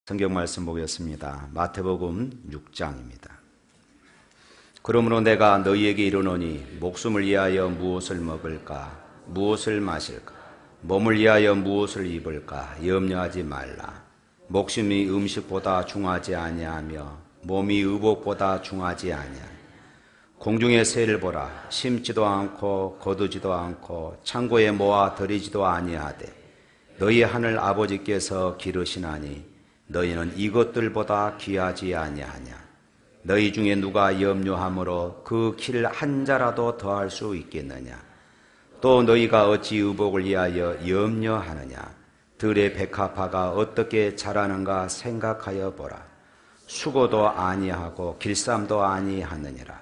성경 말씀 보겠습니다. 마태복음 6장입니다. 그러므로 내가 너희에게 이르노니 목숨을 위하여 무엇을 먹을까 무엇을 마실까 몸을 위하여 무엇을 입을까 염려하지 말라. 목숨이 음식보다 중하지 아니하며 몸이 의복보다 중하지 아니하니 공중의 새를 보라. 심지도 않고 거두지도 않고 창고에 모아 들이지도 아니하되 너희 하늘 아버지께서 기르시나니 너희는 이것들보다 귀하지 아니하냐. 너희 중에 누가 염려함으로 그 길 한 자라도 더할 수 있겠느냐. 또 너희가 어찌 의복을 위하여 염려하느냐. 들의 백합화가 어떻게 자라는가 생각하여 보라. 수고도 아니하고 길쌈도 아니하느니라.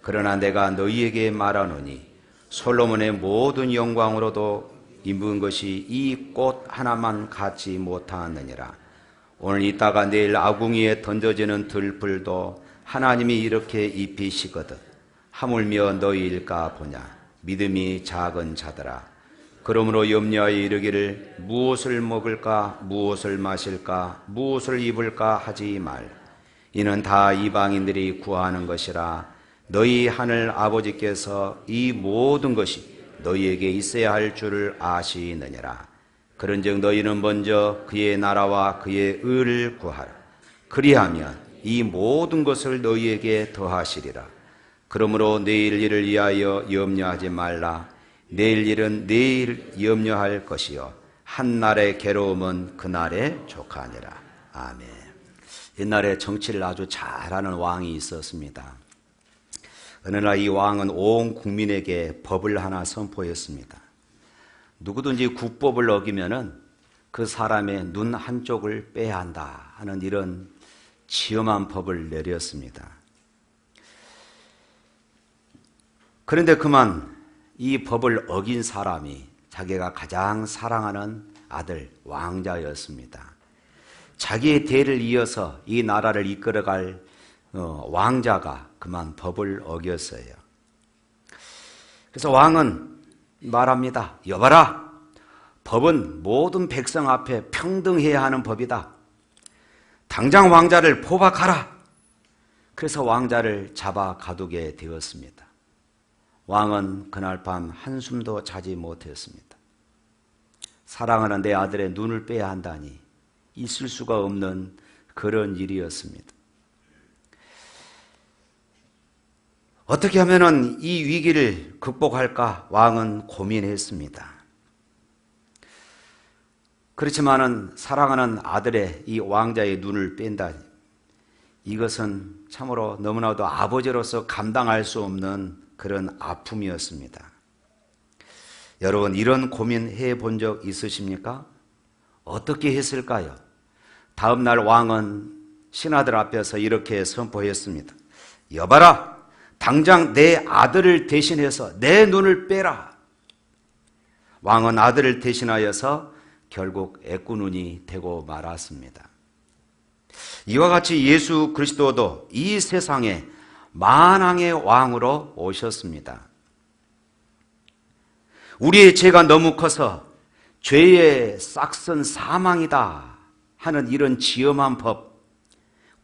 그러나 내가 너희에게 말하노니 솔로몬의 모든 영광으로도 입은 것이 이 꽃 하나만 갖지 못하느니라. 오늘 있다가 내일 아궁이에 던져지는 들풀도 하나님이 이렇게 입히시거든 하물며 너희일까 보냐. 믿음이 작은 자들아. 그러므로 염려하여 이르기를 무엇을 먹을까 무엇을 마실까 무엇을 입을까 하지 말. 이는 다 이방인들이 구하는 것이라. 너희 하늘 아버지께서 이 모든 것이 너희에게 있어야 할 줄을 아시느니라. 그런즉 너희는 먼저 그의 나라와 그의 의를 구하라. 그리하면 이 모든 것을 너희에게 더하시리라. 그러므로 내일 일을 위하여 염려하지 말라. 내일 일은 내일 염려할 것이요 한날의 괴로움은 그날에 족하니라. 아멘. 옛날에 정치를 아주 잘하는 왕이 있었습니다. 어느 날 이 왕은 온 국민에게 법을 하나 선포했습니다. 누구든지 국법을 어기면은 그 사람의 눈 한쪽을 빼야 한다 하는 이런 치엄한 법을 내렸습니다. 그런데 그만 이 법을 어긴 사람이 자기가 가장 사랑하는 아들 왕자였습니다. 자기의 대를 이어서 이 나라를 이끌어갈 왕자가 그만 법을 어겼어요. 그래서 왕은 말합니다. 여봐라, 법은 모든 백성 앞에 평등해야 하는 법이다. 당장 왕자를 포박하라. 그래서 왕자를 잡아 가두게 되었습니다. 왕은 그날 밤 한숨도 자지 못했습니다. 사랑하는 내 아들의 눈을 빼야 한다니 있을 수가 없는 그런 일이었습니다. 어떻게 하면 이 위기를 극복할까 왕은 고민했습니다. 그렇지만은 사랑하는 아들의 이 왕자의 눈을 뺀다. 이것은 참으로 너무나도 아버지로서 감당할 수 없는 그런 아픔이었습니다. 여러분, 이런 고민해 본 적 있으십니까? 어떻게 했을까요? 다음 날 왕은 신하들 앞에서 이렇게 선포했습니다. 여봐라, 당장 내 아들을 대신해서 내 눈을 빼라. 왕은 아들을 대신하여서 결국 애꾸눈이 되고 말았습니다. 이와 같이 예수 그리스도도 이 세상에 만왕의 왕으로 오셨습니다. 우리의 죄가 너무 커서 죄의 싹슨 사망이다 하는 이런 지엄한 법,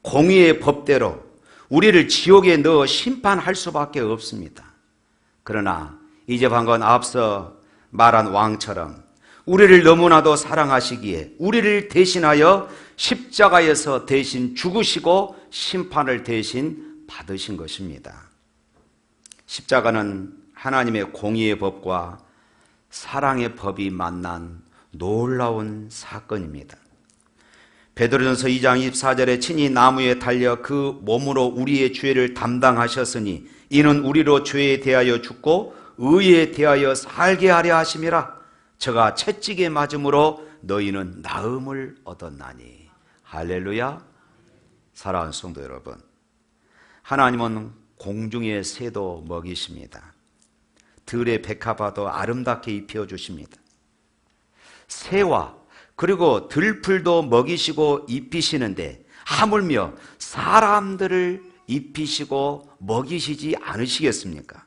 공의의 법대로 우리를 지옥에 넣어 심판할 수밖에 없습니다. 그러나 이제 방금 앞서 말한 왕처럼 우리를 너무나도 사랑하시기에 우리를 대신하여 십자가에서 대신 죽으시고 심판을 대신 받으신 것입니다. 십자가는 하나님의 공의의 법과 사랑의 법이 만난 놀라운 사건입니다. 베드로전서 2장 24절에 친히 나무에 달려 그 몸으로 우리의 죄를 담당하셨으니 이는 우리로 죄에 대하여 죽고 의에 대하여 살게 하려 하심이라. 저가 채찍에 맞음으로 너희는 나음을 얻었나니. 할렐루야. 사랑하는 성도 여러분, 하나님은 공중의 새도 먹이십니다. 들의 백합화도 아름답게 입혀주십니다. 새와 그리고 들풀도 먹이시고 입히시는데 하물며 사람들을 입히시고 먹이시지 않으시겠습니까?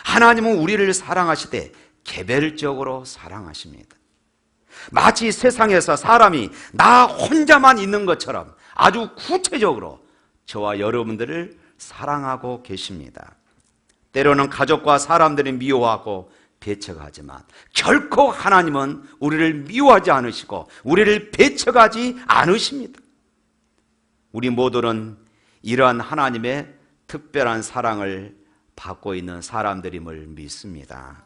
하나님은 우리를 사랑하시되 개별적으로 사랑하십니다. 마치 세상에서 사람이 나 혼자만 있는 것처럼 아주 구체적으로 저와 여러분들을 사랑하고 계십니다. 때로는 가족과 사람들이 미워하고 배척하지만 결코 하나님은 우리를 미워하지 않으시고 우리를 배척하지 않으십니다. 우리 모두는 이러한 하나님의 특별한 사랑을 받고 있는 사람들임을 믿습니다.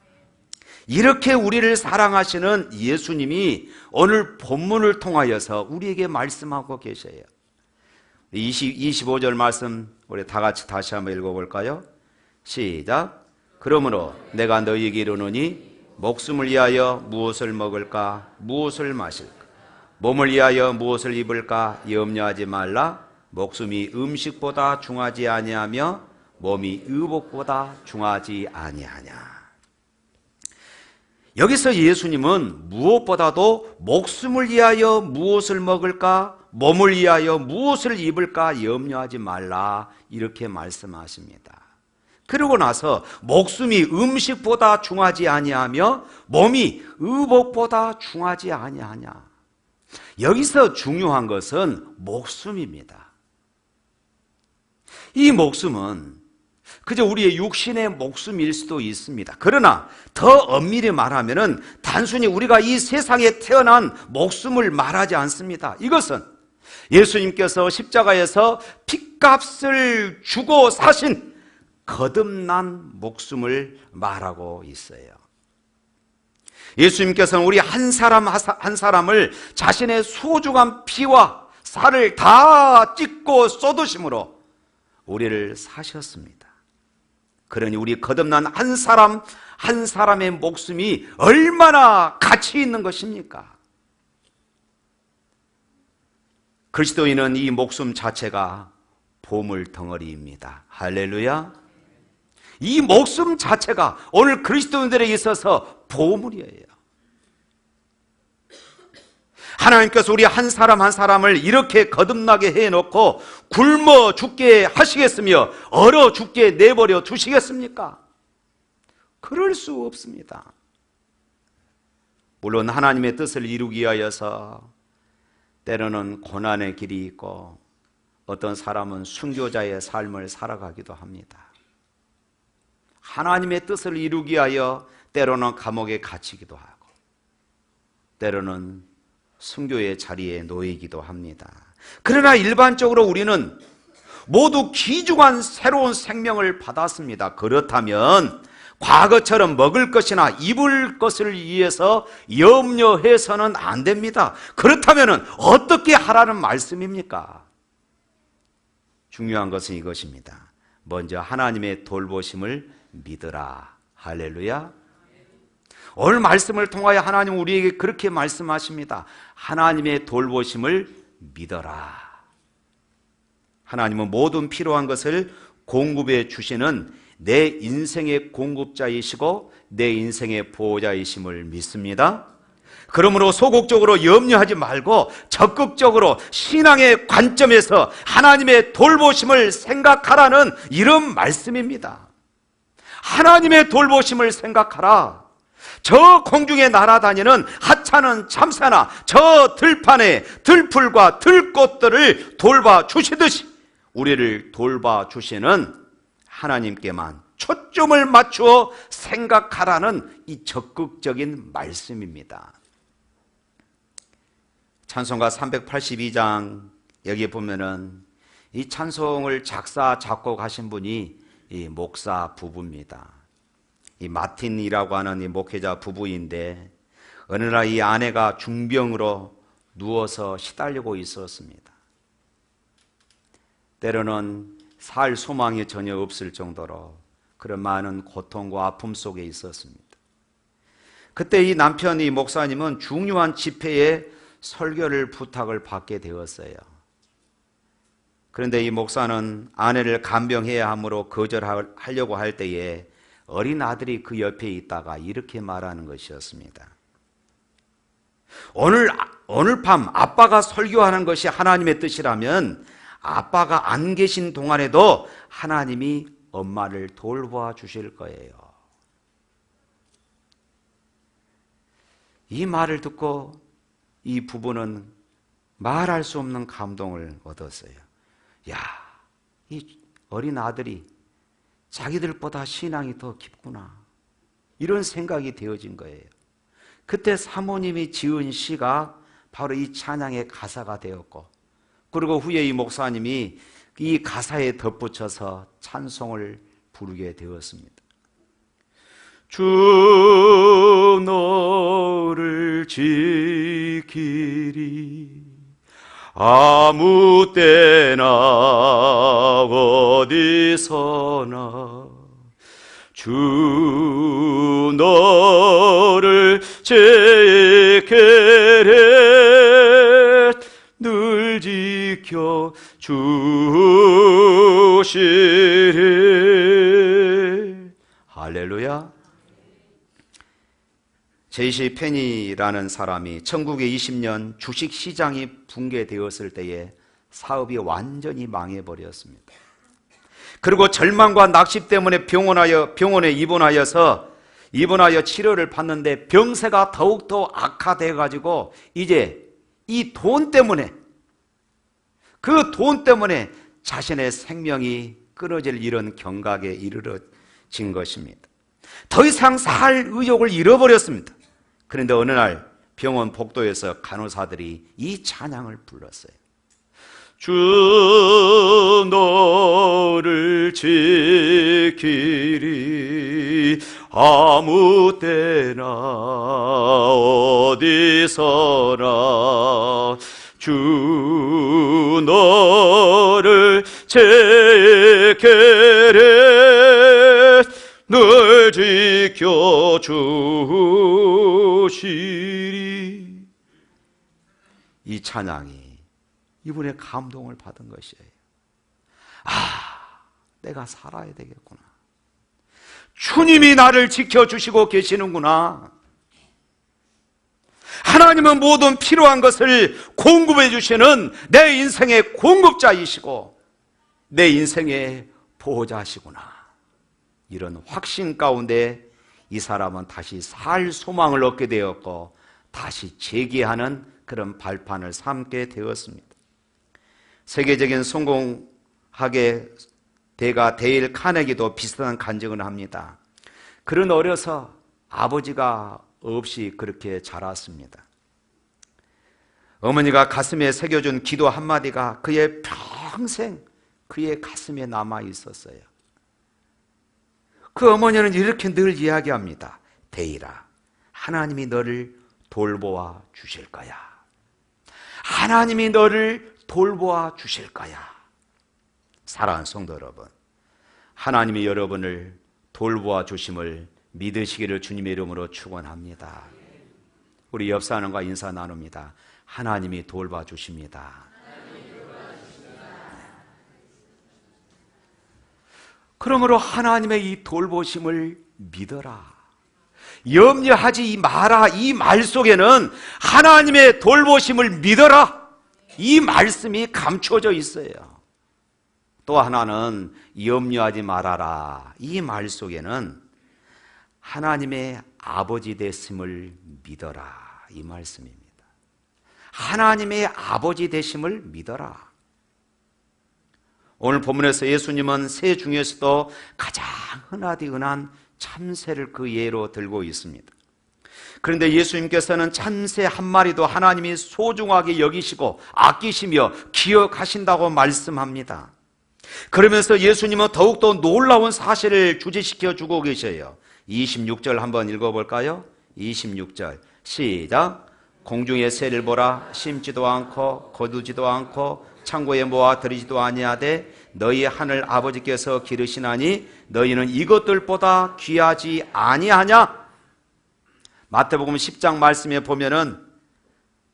이렇게 우리를 사랑하시는 예수님이 오늘 본문을 통하여서 우리에게 말씀하고 계셔요. 25절 말씀 우리 다 같이 다시 한번 읽어볼까요? 시작. 그러므로 내가 너희에게 이르노니 목숨을 위하여 무엇을 먹을까 무엇을 마실까 몸을 위하여 무엇을 입을까 염려하지 말라. 목숨이 음식보다 중하지 아니하며 몸이 의복보다 중하지 아니하냐. 여기서 예수님은 무엇보다도 목숨을 위하여 무엇을 먹을까 몸을 위하여 무엇을 입을까 염려하지 말라 이렇게 말씀하십니다. 그러고 나서 목숨이 음식보다 중하지 아니하며 몸이 의복보다 중하지 아니하냐. 여기서 중요한 것은 목숨입니다. 이 목숨은 그저 우리의 육신의 목숨일 수도 있습니다. 그러나 더 엄밀히 말하면 단순히 우리가 이 세상에 태어난 목숨을 말하지 않습니다. 이것은 예수님께서 십자가에서 핏값을 주고 사신 거듭난 목숨을 말하고 있어요. 예수님께서는 우리 한 사람 한 사람을 자신의 소중한 피와 살을 다 찢고 쏟으심으로 우리를 사셨습니다. 그러니 우리 거듭난 한 사람 한 사람의 목숨이 얼마나 가치 있는 것입니까? 그리스도인은 이 목숨 자체가 보물 덩어리입니다. 할렐루야. 이 목숨 자체가 오늘 그리스도인들에게 있어서 보물이에요. 하나님께서 우리 한 사람 한 사람을 이렇게 거듭나게 해놓고 굶어 죽게 하시겠으며 얼어 죽게 내버려 두시겠습니까? 그럴 수 없습니다. 물론 하나님의 뜻을 이루기 위하여서 때로는 고난의 길이 있고 어떤 사람은 순교자의 삶을 살아가기도 합니다. 하나님의 뜻을 이루기 위하여 때로는 감옥에 갇히기도 하고 때로는 순교의 자리에 놓이기도 합니다. 그러나 일반적으로 우리는 모두 귀중한 새로운 생명을 받았습니다. 그렇다면 과거처럼 먹을 것이나 입을 것을 위해서 염려해서는 안 됩니다. 그렇다면 어떻게 하라는 말씀입니까? 중요한 것은 이것입니다. 먼저 하나님의 돌보심을 믿으라. 할렐루야. 오늘 말씀을 통하여 하나님 우리에게 그렇게 말씀하십니다. 하나님의 돌보심을 믿어라. 하나님은 모든 필요한 것을 공급해 주시는 내 인생의 공급자이시고 내 인생의 보호자이심을 믿습니다. 그러므로 소극적으로 염려하지 말고 적극적으로 신앙의 관점에서 하나님의 돌보심을 생각하라는 이런 말씀입니다. 하나님의 돌보심을 생각하라. 저 공중에 날아다니는 하찮은 참새나 저 들판에 들풀과 들꽃들을 돌봐주시듯이 우리를 돌봐주시는 하나님께만 초점을 맞추어 생각하라는 이 적극적인 말씀입니다. 찬송가 382장 여기에 보면은 이 찬송을 작사 작곡하신 분이 이 목사 부부입니다. 이 마틴이라고 하는 이 목회자 부부인데 어느 날 이 아내가 중병으로 누워서 시달리고 있었습니다. 때로는 살 소망이 전혀 없을 정도로 그런 많은 고통과 아픔 속에 있었습니다. 그때 이 남편이 목사님은 중요한 집회에 설교를 부탁을 받게 되었어요. 그런데 이 목사는 아내를 간병해야 하므로 거절하려고 할 때에 어린 아들이 그 옆에 있다가 이렇게 말하는 것이었습니다. 오늘 밤 아빠가 설교하는 것이 하나님의 뜻이라면 아빠가 안 계신 동안에도 하나님이 엄마를 돌봐 주실 거예요. 이 말을 듣고 이 부부는 말할 수 없는 감동을 얻었어요. 야, 이 어린 아들이 자기들보다 신앙이 더 깊구나, 이런 생각이 되어진 거예요. 그때 사모님이 지은 시가 바로 이 찬양의 가사가 되었고, 그리고 후에 이 목사님이 이 가사에 덧붙여서 찬송을 부르게 되었습니다. 주 너를 지키리 아무 때나 어디서나, 주 너를 지키리 늘 지켜 주시리. 할렐루야. 제이시 페니라는 사람이 1920년 주식시장이 붕괴되었을 때에 사업이 완전히 망해버렸습니다. 그리고 절망과 낙심 때문에 병원에 입원하여 치료를 받는데 병세가 더욱더 악화되어가지고 이제 이 돈 때문에, 그 돈 때문에 자신의 생명이 끊어질 이런 경각에 이르러진 것입니다. 더 이상 살 의욕을 잃어버렸습니다. 그런데 어느 날 병원 복도에서 간호사들이 이 찬양을 불렀어요. 주 너를 지키리 아무 때나 어디서나, 주 너를 지키리 늘 지켜 주시리. 이 찬양이 이분의 감동을 받은 것이에요. 아, 내가 살아야 되겠구나. 주님이 나를 지켜주시고 계시는구나. 하나님은 모든 필요한 것을 공급해 주시는 내 인생의 공급자이시고 내 인생의 보호자시구나. 이런 확신 가운데 이 사람은 다시 살 소망을 얻게 되었고 다시 재기하는 그런 발판을 삼게 되었습니다. 세계적인 성공학의 대가 데일 카네기도 비슷한 간증을 합니다. 그는 어려서 아버지가 없이 그렇게 자랐습니다. 어머니가 가슴에 새겨준 기도 한마디가 그의 평생 그의 가슴에 남아 있었어요. 그 어머니는 이렇게 늘 이야기합니다. 데일아, 하나님이 너를 돌보아 주실 거야. 하나님이 너를 돌보아 주실 거야. 사랑하는 성도 여러분, 하나님이 여러분을 돌보아 주심을 믿으시기를 주님의 이름으로 축원합니다. 우리 옆 사람과 인사 나눕니다. 하나님이 돌봐 주십니다. 그러므로 하나님의 이 돌보심을 믿어라, 염려하지 마라, 이 말 속에는 하나님의 돌보심을 믿어라, 이 말씀이 감춰져 있어요. 또 하나는 염려하지 말아라, 이 말 속에는 하나님의 아버지 되심을 믿어라, 이 말씀입니다. 하나님의 아버지 되심을 믿어라. 오늘 본문에서 예수님은 새 중에서도 가장 흔하디 흔한 참새를 그 예로 들고 있습니다. 그런데 예수님께서는 참새 한 마리도 하나님이 소중하게 여기시고 아끼시며 기억하신다고 말씀합니다. 그러면서 예수님은 더욱더 놀라운 사실을 주지시켜 주고 계셔요. 26절 한번 읽어볼까요? 26절 시작. 공중의 새를 보라. 심지도 않고 거두지도 않고 창고에 모아 들이지도 아니하되 너희 하늘 아버지께서 기르시나니 너희는 이것들보다 귀하지 아니하냐? 마태복음 10장 말씀에 보면은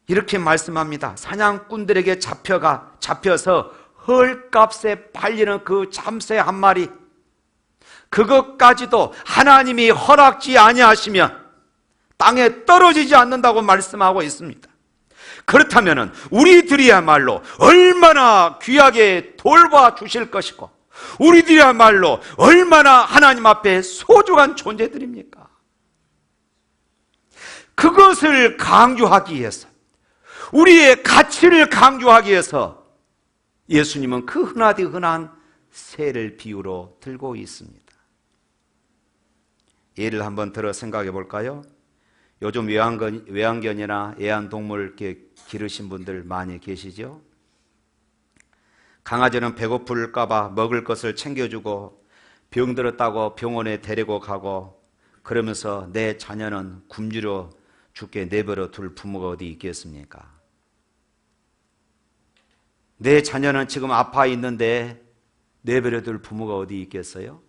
이렇게 말씀합니다. 사냥꾼들에게 잡혀서 헐값에 팔리는 그 참새 한 마리, 그것까지도 하나님이 허락지 아니하시면 땅에 떨어지지 않는다고 말씀하고 있습니다. 그렇다면 우리들이야말로 얼마나 귀하게 돌봐 주실 것이고 우리들이야말로 얼마나 하나님 앞에 소중한 존재들입니까? 그것을 강조하기 위해서 우리의 가치를 강조하기 위해서 예수님은 그 흔하디 흔한 새를 비유로 들고 있습니다. 예를 한번 들어 생각해 볼까요? 요즘 외환견이나 애완동물 이렇게 기르신 분들 많이 계시죠? 강아지는 배고플까 봐 먹을 것을 챙겨주고 병들었다고 병원에 데리고 가고 그러면서 내 자녀는 굶주려 죽게 내버려 둘 부모가 어디 있겠습니까? 내 자녀는 지금 아파 있는데 내버려 둘 부모가 어디 있겠어요?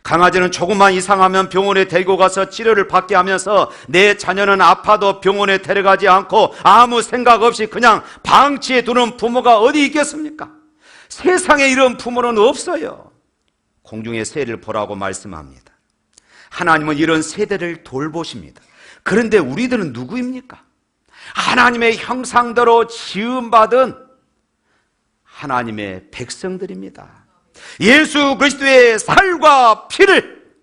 강아지는 조금만 이상하면 병원에 데리고 가서 치료를 받게 하면서 내 자녀는 아파도 병원에 데려가지 않고 아무 생각 없이 그냥 방치해 두는 부모가 어디 있겠습니까? 세상에 이런 부모는 없어요. 공중의 새를 보라고 말씀합니다. 하나님은 이런 세대를 돌보십니다. 그런데 우리들은 누구입니까? 하나님의 형상대로 지음받은 하나님의 백성들입니다. 예수 그리스도의 살과 피를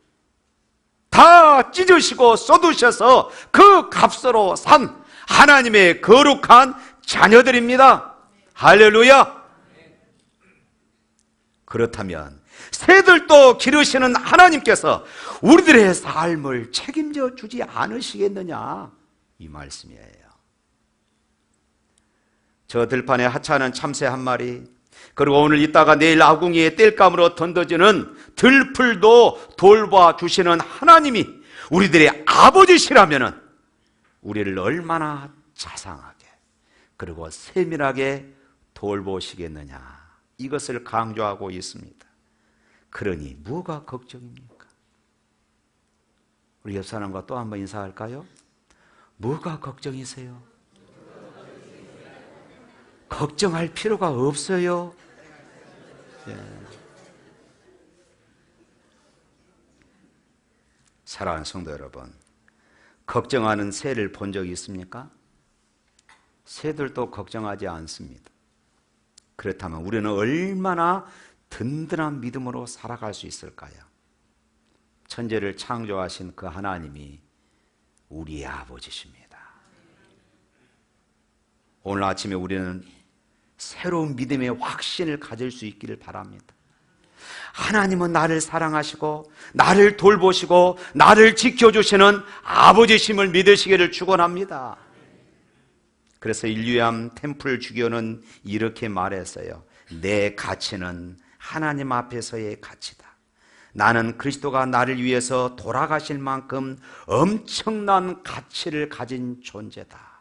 다 찢으시고 쏟으셔서 그 값으로 산 하나님의 거룩한 자녀들입니다. 할렐루야. 그렇다면 새들도 기르시는 하나님께서 우리들의 삶을 책임져 주지 않으시겠느냐, 이 말씀이에요. 저 들판에 하찮은 참새 한 마리, 그리고 오늘 있다가 내일 아궁이에 땔감으로 던져지는 들풀도 돌봐주시는 하나님이 우리들의 아버지시라면 우리를 얼마나 자상하게 그리고 세밀하게 돌보시겠느냐, 이것을 강조하고 있습니다. 그러니 뭐가 걱정입니까? 우리 옆 사람과 또 한번 인사할까요? 뭐가 걱정이세요? 걱정할 필요가 없어요. 예. 사랑하는 성도 여러분, 걱정하는 새를 본 적이 있습니까? 새들도 걱정하지 않습니다. 그렇다면 우리는 얼마나 든든한 믿음으로 살아갈 수 있을까요? 천지를 창조하신 그 하나님이 우리의 아버지십니다. 오늘 아침에 우리는 새로운 믿음의 확신을 가질 수 있기를 바랍니다. 하나님은 나를 사랑하시고 나를 돌보시고 나를 지켜주시는 아버지심을 믿으시기를 축원합니다. 그래서 일리암 템플 주교는 이렇게 말했어요. 내 가치는 하나님 앞에서의 가치다. 나는 그리스도가 나를 위해서 돌아가실 만큼 엄청난 가치를 가진 존재다.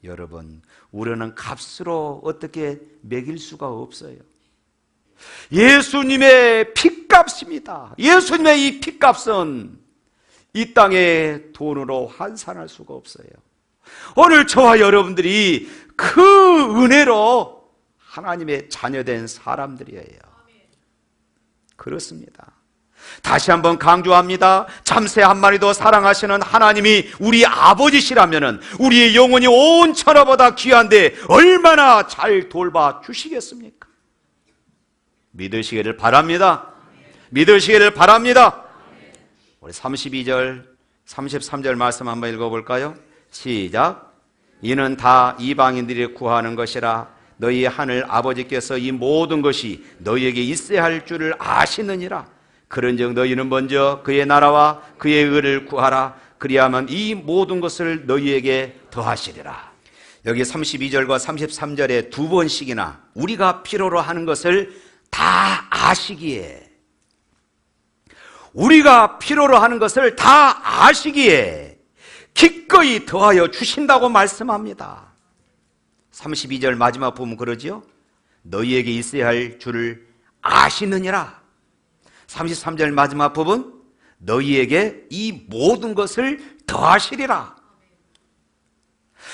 여러분, 우리는 값으로 어떻게 매길 수가 없어요. 예수님의 피값입니다. 예수님의 이 피값은 이 땅의 돈으로 환산할 수가 없어요. 오늘 저와 여러분들이 그 은혜로 하나님의 자녀된 사람들이에요. 그렇습니다. 다시 한번 강조합니다. 참새 한 마리도 사랑하시는 하나님이 우리 아버지시라면 우리의 영혼이 온 천하보다 귀한데 얼마나 잘 돌봐 주시겠습니까? 믿으시기를 바랍니다. 믿으시기를 바랍니다. 우리 32절, 33절 말씀 한번 읽어볼까요? 시작. 이는 다 이방인들이 구하는 것이라 너희 하늘 아버지께서 이 모든 것이 너희에게 있어야 할 줄을 아시느니라. 그런즉 너희는 먼저 그의 나라와 그의 의를 구하라. 그리하면 이 모든 것을 너희에게 더하시리라. 여기 32절과 33절에 두 번씩이나 우리가 필요로 하는 것을 다 아시기에, 우리가 필요로 하는 것을 다 아시기에 기꺼이 더하여 주신다고 말씀합니다. 32절 마지막 부분 그러지요? 너희에게 있어야 할 줄을 아시느니라. 33절 마지막 부분, 너희에게 이 모든 것을 더하시리라.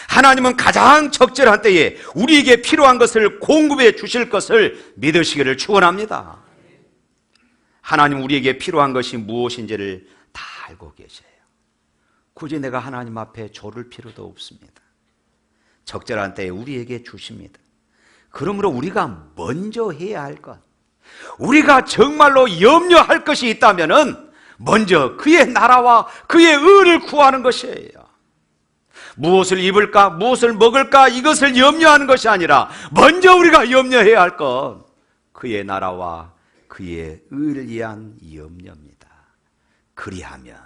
하나님은 가장 적절한 때에 우리에게 필요한 것을 공급해 주실 것을 믿으시기를 축원합니다. 하나님 우리에게 필요한 것이 무엇인지를 다 알고 계셔요. 굳이 내가 하나님 앞에 조를 필요도 없습니다. 적절한 때에 우리에게 주십니다. 그러므로 우리가 먼저 해야 할 것, 우리가 정말로 염려할 것이 있다면 먼저 그의 나라와 그의 의를 구하는 것이에요. 무엇을 입을까, 무엇을 먹을까, 이것을 염려하는 것이 아니라 먼저 우리가 염려해야 할 것, 그의 나라와 그의 의를 위한 염려입니다. 그리하면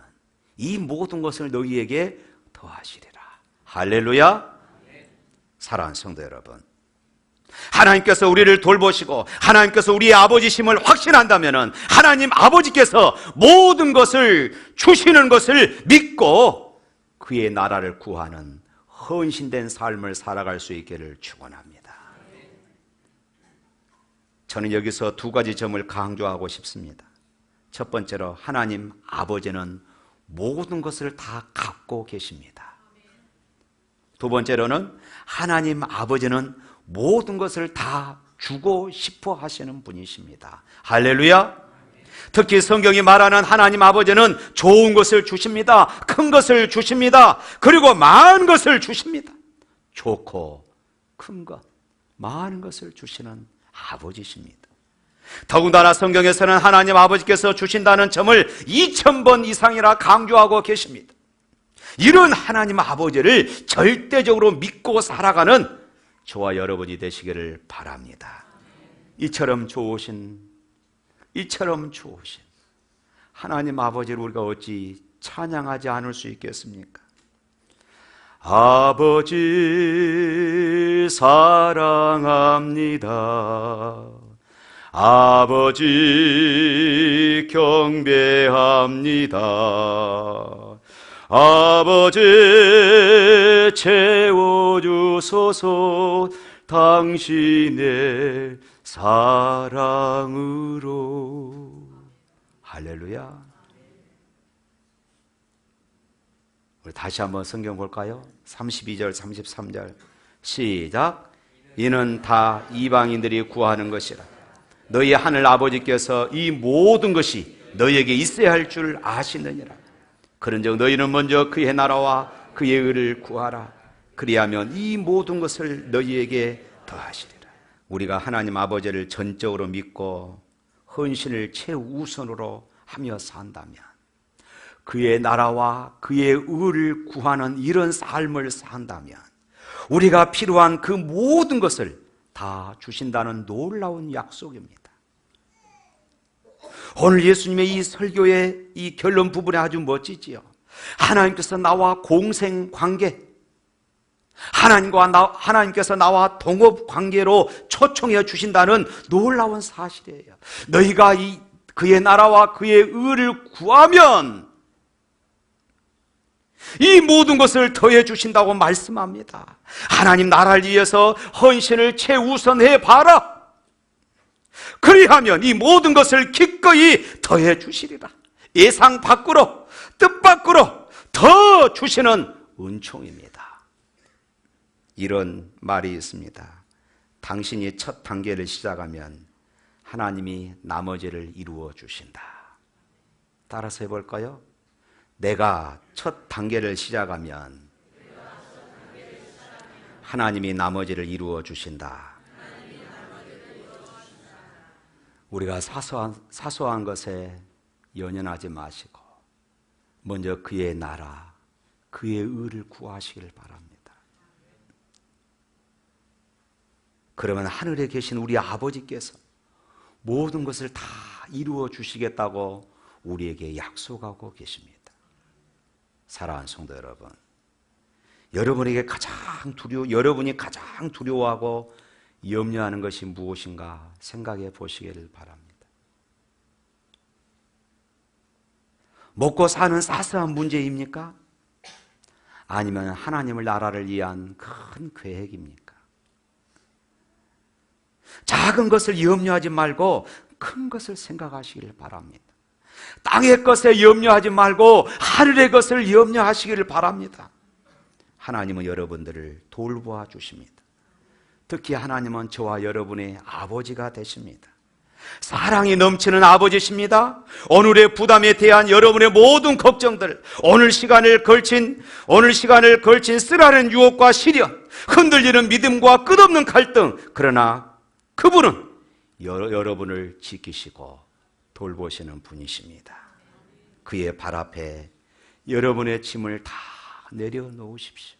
이 모든 것을 너희에게 더하시리라. 할렐루야. 사랑하는 성도 여러분, 하나님께서 우리를 돌보시고 하나님께서 우리의 아버지심을 확신한다면 하나님 아버지께서 모든 것을 주시는 것을 믿고 그의 나라를 구하는 헌신된 삶을 살아갈 수 있기를 축원합니다. 저는 여기서 두 가지 점을 강조하고 싶습니다. 첫 번째로, 하나님 아버지는 모든 것을 다 갖고 계십니다. 두 번째로는, 하나님 아버지는 모든 것을 다 주고 싶어 하시는 분이십니다. 할렐루야. 특히 성경이 말하는 하나님 아버지는 좋은 것을 주십니다. 큰 것을 주십니다. 그리고 많은 것을 주십니다. 좋고 큰 것, 많은 것을 주시는 아버지십니다. 더군다나 성경에서는 하나님 아버지께서 주신다는 점을 2000번 이상이나 강조하고 계십니다. 이런 하나님 아버지를 절대적으로 믿고 살아가는 저와 여러분이 되시기를 바랍니다. 이처럼 좋으신 하나님 아버지를 우리가 어찌 찬양하지 않을 수 있겠습니까? 아버지 사랑합니다. 아버지 경배합니다. 아버지 채워주소서 당신의 사랑으로. 할렐루야. 우리 다시 한번 성경 볼까요? 32절 33절 시작. 이는 다 이방인들이 구하는 것이라. 너희 하늘 아버지께서 이 모든 것이 너희에게 있어야 할 줄 아시느니라. 그런즉 너희는 먼저 그의 나라와 그의 의를 구하라. 그리하면 이 모든 것을 너희에게 더하시리라. 우리가 하나님 아버지를 전적으로 믿고 헌신을 최우선으로 하며 산다면, 그의 나라와 그의 의를 구하는 이런 삶을 산다면 우리가 필요한 그 모든 것을 다 주신다는 놀라운 약속입니다. 오늘 예수님의 이 설교의 이 결론 부분이 아주 멋지지요. 하나님께서 나와 공생관계, 하나님께서 나와 동업관계로 초청해 주신다는 놀라운 사실이에요. 너희가 그의 나라와 그의 의를 구하면 이 모든 것을 더해 주신다고 말씀합니다. 하나님 나라를 위해서 헌신을 최우선해 봐라. 그리하면 이 모든 것을 기꺼이 더해 주시리라. 예상 밖으로, 뜻 밖으로 더 주시는 은총입니다. 이런 말이 있습니다. 당신이 첫 단계를 시작하면 하나님이 나머지를 이루어 주신다. 따라서 해볼까요? 내가 첫 단계를 시작하면 하나님이 나머지를 이루어 주신다. 우리가 사소한 것에 연연하지 마시고 먼저 그의 나라, 그의 의를 구하시길 바랍니다. 그러면 하늘에 계신 우리 아버지께서 모든 것을 다 이루어 주시겠다고 우리에게 약속하고 계십니다. 사랑하는 성도 여러분, 여러분이 가장 두려워하고 염려하는 것이 무엇인가 생각해 보시기를 바랍니다. 먹고 사는 사소한 문제입니까? 아니면 하나님의 나라를 위한 큰 계획입니까? 작은 것을 염려하지 말고 큰 것을 생각하시기를 바랍니다. 땅의 것에 염려하지 말고 하늘의 것을 염려하시기를 바랍니다. 하나님은 여러분들을 돌보아 주십니다. 특히 하나님은 저와 여러분의 아버지가 되십니다. 사랑이 넘치는 아버지십니다. 오늘의 부담에 대한 여러분의 모든 걱정들, 오늘 시간을 걸친 쓰라린 유혹과 시련, 흔들리는 믿음과 끝없는 갈등, 그러나 그분은 여러분을 지키시고 돌보시는 분이십니다. 그의 발 앞에 여러분의 짐을 다 내려놓으십시오.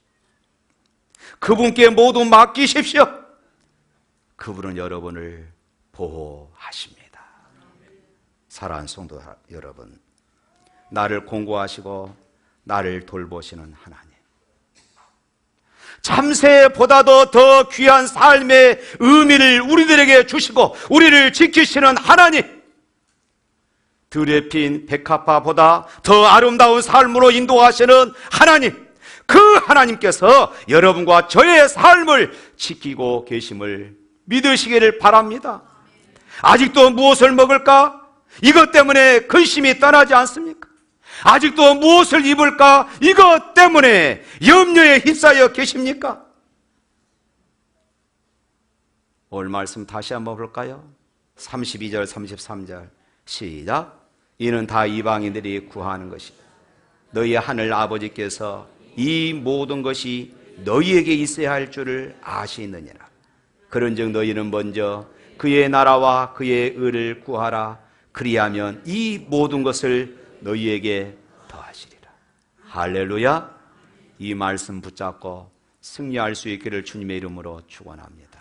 그분께 모두 맡기십시오. 그분은 여러분을 보호하십니다. 사랑하는 성도 여러분, 나를 공고하시고 나를 돌보시는 하나님, 참새보다도 더 귀한 삶의 의미를 우리들에게 주시고 우리를 지키시는 하나님, 들에 핀 백합화보다 더 아름다운 삶으로 인도하시는 하나님, 그 하나님께서 여러분과 저의 삶을 지키고 계심을 믿으시기를 바랍니다. 아직도 무엇을 먹을까? 이것 때문에 근심이 떠나지 않습니까? 아직도 무엇을 입을까? 이것 때문에 염려에 휩싸여 계십니까? 오늘 말씀 다시 한번 볼까요? 32절 33절 시작. 이는 다 이방인들이 구하는 것이 너희 하늘 아버지께서 이 모든 것이 너희에게 있어야 할 줄을 아시느니라. 그런즉 너희는 먼저 그의 나라와 그의 의를 구하라. 그리하면 이 모든 것을 너희에게 더하시리라. 할렐루야. 이 말씀 붙잡고 승리할 수 있기를 주님의 이름으로 축원합니다.